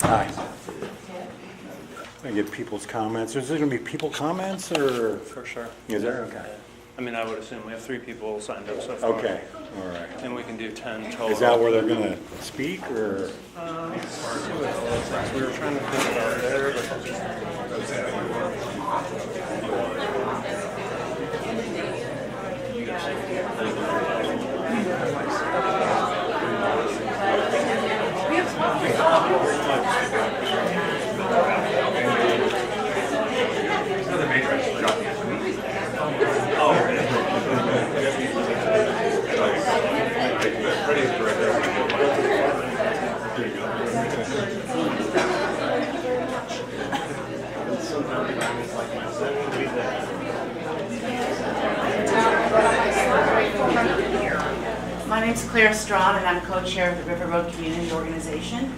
Hi. I get people's comments. Is there going to be people comments or? For sure. Is there? Okay. I mean, I would assume we have 3 people signed up so far. Okay, all right. And we can do 10 total. Is that where they're going to speak or? We were trying to put it out there, My name's Claire Strawn, and I'm co-chair of the River Road Community Organization.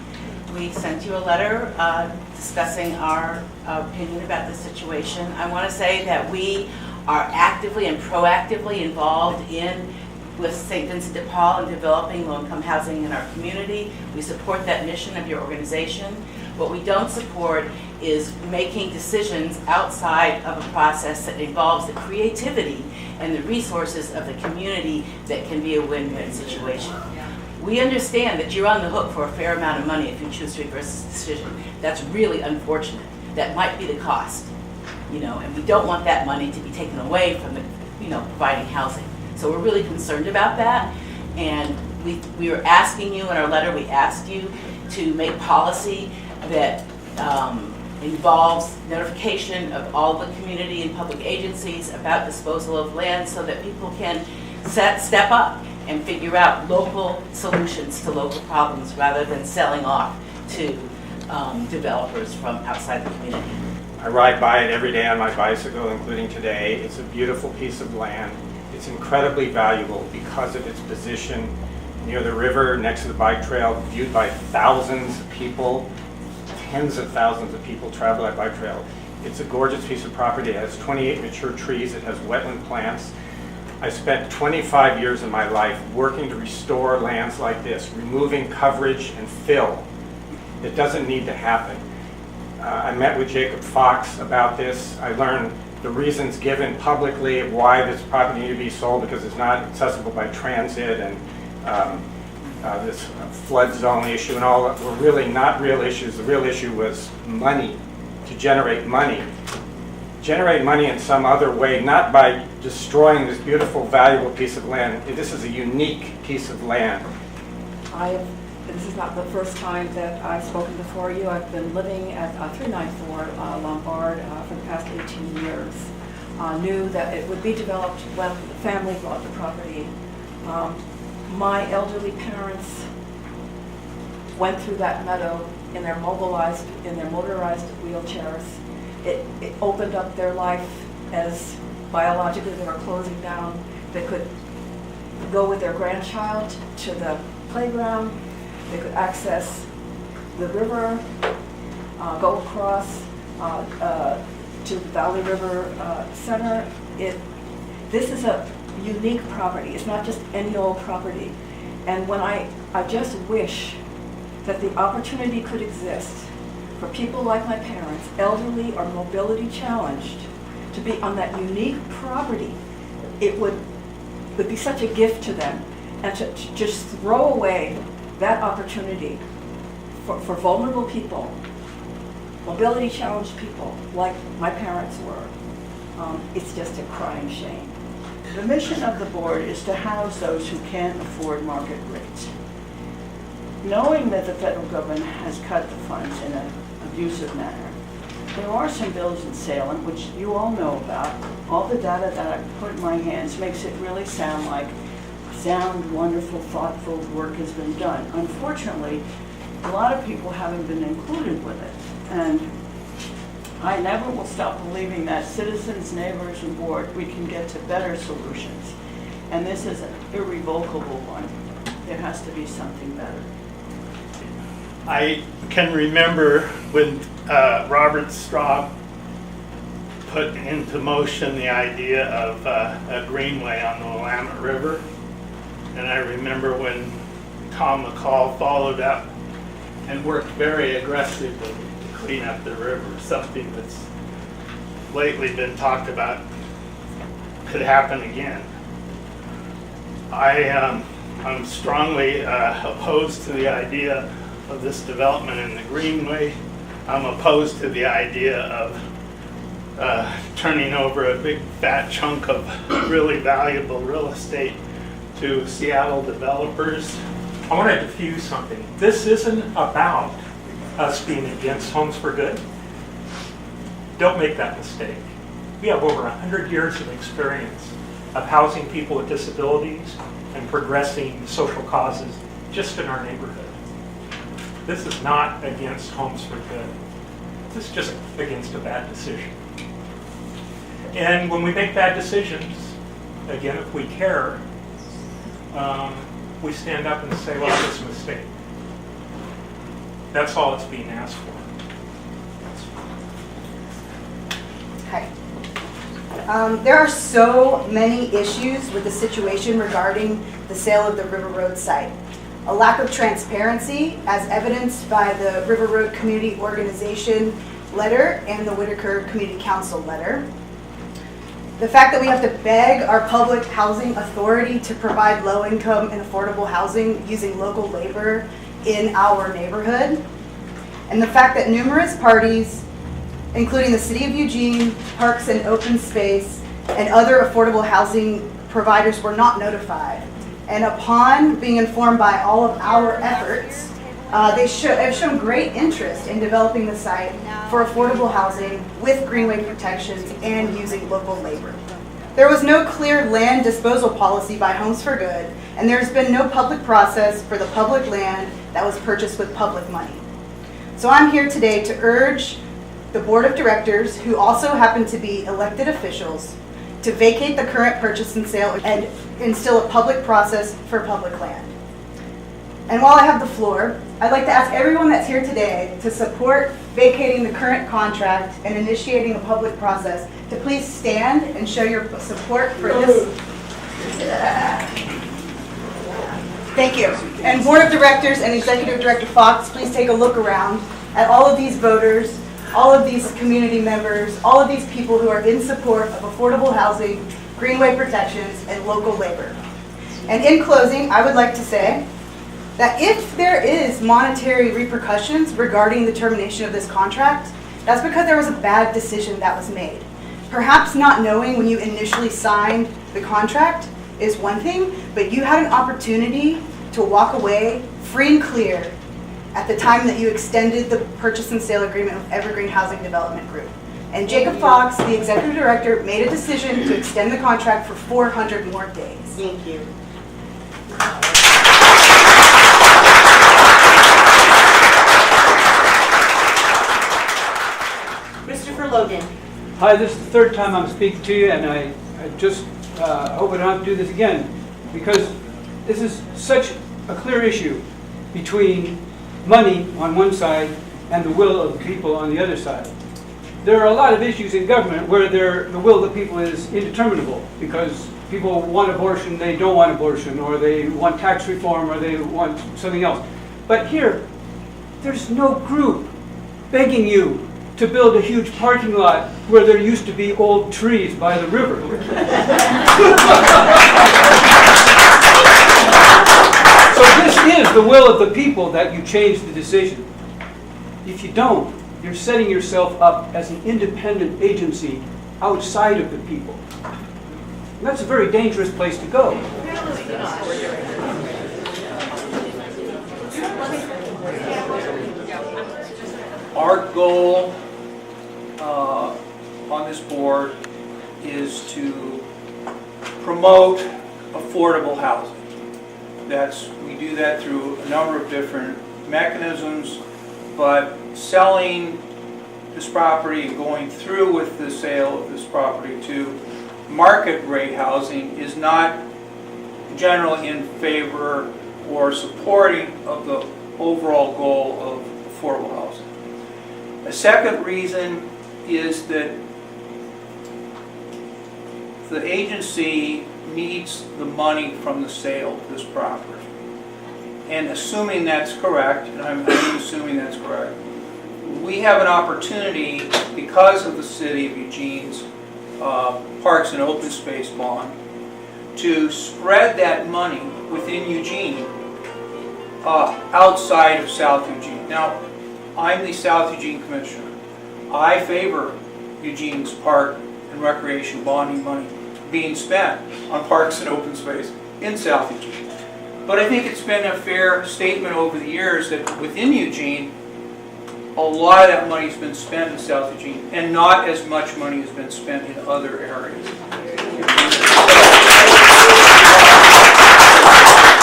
We sent you a letter discussing our opinion about the situation. I want to say that we are actively and proactively involved with St. Vincent de Paul in developing low-income housing in our community. We support that mission of your organization. What we don't support is making decisions outside of a process that involves the creativity and the resources of the community that can be a win-win situation. We understand that you're on the hook for a fair amount of money if you choose to reverse this decision. That's really unfortunate. That might be the cost, and we don't want that money to be taken away from the, providing housing. So we're really concerned about that, and we were asking you in our letter, we asked you to make policy that involves notification of all the community and public agencies about disposal of land so that people can step up and figure out local solutions to local problems rather than selling off to developers from outside the community. I ride by it every day on my bicycle, including today. It's a beautiful piece of land. It's incredibly valuable because of its position near the river, next to the bike trail, viewed by thousands of people. Tens of thousands of people travel that bike trail. It's a gorgeous piece of property. It has 28 mature trees. It has wetland plants. I spent 25 years of my life working to restore lands like this, removing coverage and fill. It doesn't need to happen. I met with Jacob Fox about this. I learned the reasons given publicly of why this property needed to be sold, because it's not accessible by transit, and this flood zone issue and all that were really not real issues. The real issue was money, to generate money. Generate money in some other way, not by destroying this beautiful, valuable piece of land. This is a unique piece of land. This is not the first time that I've spoken before you. I've been living at 394 Lombard for the past 18 years. Knew that it would be developed when the family bought the property. My elderly parents went through that meadow in their motorized wheelchairs. It opened up their life as biologically they were closing down. They could go with their grandchild to the playground. They could access the river, go across to the Valley River Center. This is a unique property. It's not just any old property. And when I just wish that the opportunity could exist for people like my parents, elderly or mobility challenged, to be on that unique property. It would be such a gift to them, and to just throw away that opportunity for vulnerable people, mobility challenged people like my parents were. It's just a crying shame. The mission of the board is to house those who can't afford market rates. Knowing that the federal government has cut the funds in an abusive manner, there are some bills in Salem, which you all know about. All the data that I've put in my hands makes it really sound like sound, wonderful, thoughtful work has been done. Unfortunately, a lot of people haven't been included with it. And I never will stop believing that citizens, neighbors, and board, we can get to better solutions. And this is an irrevocable one. There has to be something better. I can remember when Robert Straub put into motion the idea of a greenway on the Willamette River. And I remember when Tom McCall followed up and worked very aggressively to clean up the river, something that's lately been talked about could happen again. I'm strongly opposed to the idea of this development in the Greenway. I'm opposed to the idea of turning over a big fat chunk of really valuable real estate to Seattle developers. I want to diffuse something. This isn't about us being against Homes for Good. Don't make that mistake. We have over 100 years of experience of housing people with disabilities and progressing social causes just in our neighborhood. This is not against Homes for Good. This is just against a bad decision. And when we make bad decisions, again, if we care, we stand up and say, well, it's a mistake. That's all it's being asked for. Hi. There are so many issues with the situation regarding the sale of the River Road site. A lack of transparency, as evidenced by the River Road Community Organization letter and the Whitaker Community Council letter. The fact that we have to beg our public housing authority to provide low-income and affordable housing using local labor in our neighborhood. And the fact that numerous parties, including the City of Eugene, Parks and Open Space, and other affordable housing providers were not notified. And upon being informed by all of our efforts, they have shown great interest in developing the site for affordable housing with greenway protections and using local labor. There was no clear land disposal policy by Homes for Good, and there's been no public process for the public land that was purchased with public money. So I'm here today to urge the Board of Directors, who also happen to be elected officials, to vacate the current purchase and sale and instill a public process for public land. And while I have the floor, I'd like to ask everyone that's here today to support vacating the current contract and initiating a public process to please stand and show your support for this. Thank you. And Board of Directors and Executive Director Fox, please take a look around at all of these voters, all of these community members, all of these people who are in support of affordable housing, greenway protections, and local labor. And in closing, I would like to say that if there is monetary repercussions regarding the termination of this contract, that's because there was a bad decision that was made. Perhaps not knowing when you initially signed the contract is one thing, but you had an opportunity to walk away free and clear at the time that you extended the purchase and sale agreement with Evergreen Housing Development Group. And Jacob Fox, the executive director, made a decision to extend the contract for 400 more days. Thank you. Christopher Logan. Hi, this is the third time I'm speaking to you, and I just hope I don't have to do this again, because this is such a clear issue between money on one side and the will of the people on the other side. There are a lot of issues in government where the will of the people is indeterminable, because people want abortion, they don't want abortion, or they want tax reform, or they want something else. But here, there's no group begging you to build a huge parking lot where there used to be old trees by the river. So this is the will of the people that you change the decision. If you don't, you're setting yourself up as an independent agency outside of the people. And that's a very dangerous place to go. Our goal on this board is to promote affordable housing. We do that through a number of different mechanisms, but selling this property and going through with the sale of this property to market rate housing is not generally in favor or supporting of the overall goal of affordable housing. A second reason is that the agency needs the money from the sale of this property. and assuming that's correct, and I'm assuming that's correct, we have an opportunity, because of the City of Eugene's Parks and Open Space Bond, to spread that money within Eugene outside of South Eugene. Now, I'm the South Eugene Commissioner. I favor Eugene's park and recreation bonding money being spent on parks and open space in South Eugene. But I think it's been a fair statement over the years that within Eugene, a lot of that money's been spent in South Eugene, and not as much money has been spent in other areas.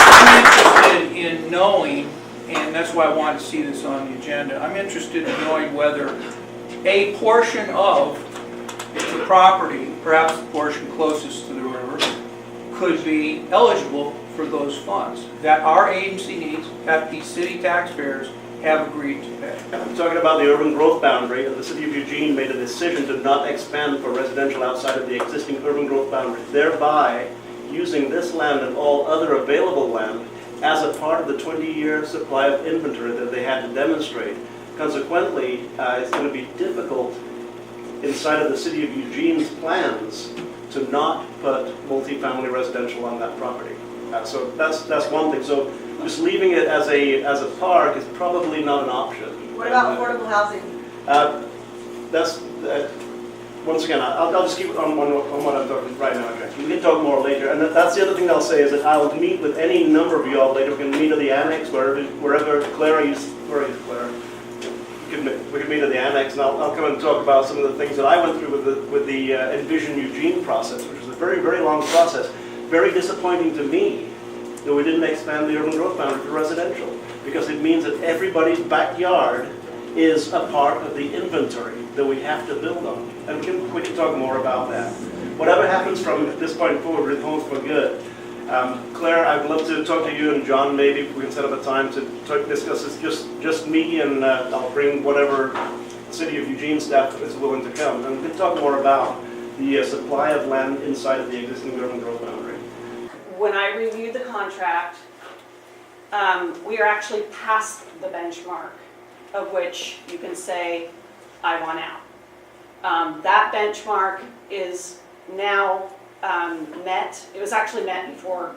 I'm interested in knowing, and that's why I wanted to see this on the agenda, I'm interested in knowing whether a portion of the property, perhaps the portion closest to the river, could be eligible for those funds that our agency needs, that the city taxpayers have agreed to pay. I'm talking about the urban growth boundary, and the City of Eugene made a decision to not expand for residential outside of the existing urban growth boundary, thereby using this land and all other available land as a part of the 20-year supply of inventory that they had to demonstrate. Consequently, it's going to be difficult inside of the City of Eugene's plans to not put multifamily residential on that property. So that's one thing. So just leaving it as a park is probably not an option. What about affordable housing? That's once again, I'll just keep on what I'm talking right now. Okay. We can talk more later. And that's the other thing I'll say is that I'll meet with any number of y'all later. We can meet at the annex, wherever Clara is. Where is Clara? We can meet at the annex, and I'll come and talk about some of the things that I went through with the Envision Eugene process, which was a very, very long process. Very disappointing to me that we didn't expand the urban growth boundary to residential, because it means that everybody's backyard is a part of the inventory that we have to build on. And we can talk more about that. Whatever happens from this point forward with Homes for Good, Claire, I'd love to talk to you and John. Maybe we can set up a time to discuss this, just me, and I'll bring whatever City of Eugene staff is willing to come. And we can talk more about the supply of land inside of the existing urban growth boundary. When I reviewed the contract, we are actually past the benchmark of which you can say, I want out. That benchmark is now met. It was actually met before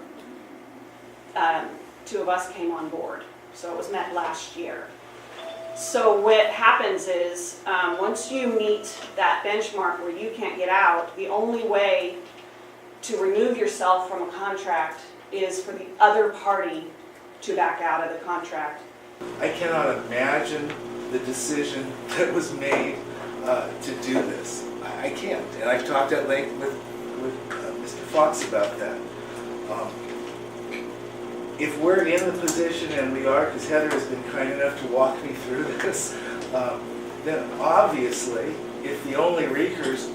two of us came on board. So it was met last year. So what happens is, once you meet that benchmark where you can't get out, the only way to remove yourself from a contract is for the other party to back out of the contract. I cannot imagine the decision that was made to do this. I can't, and I've talked at length with Mr. Fox about that. If we're in the position, and we are, because Heather has been kind enough to walk me through this, then obviously, if the only recourse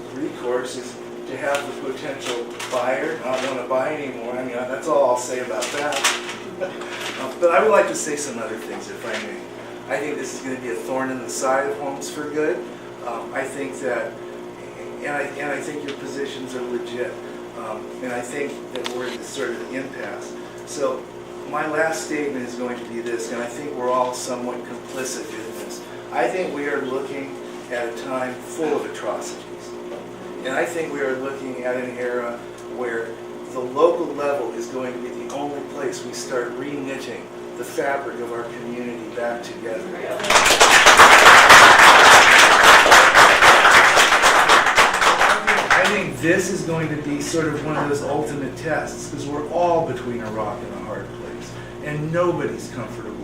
is to have the potential buyer not want to buy anymore, I mean, that's all I'll say about that. But I would like to say some other things, if I may. I think this is going to be a thorn in the side of Homes for Good. I think that, and I think your positions are legit. And I think that we're in this sort of impasse. So my last statement is going to be this, and I think we're all somewhat complicit in this. I think we are looking at a time full of atrocities. And I think we are looking at an era where the local level is going to be the only place we start re-knitting the fabric of our community back together. I think this is going to be sort of one of those ultimate tests, because we're all between a rock and a hard place, and nobody's comfortable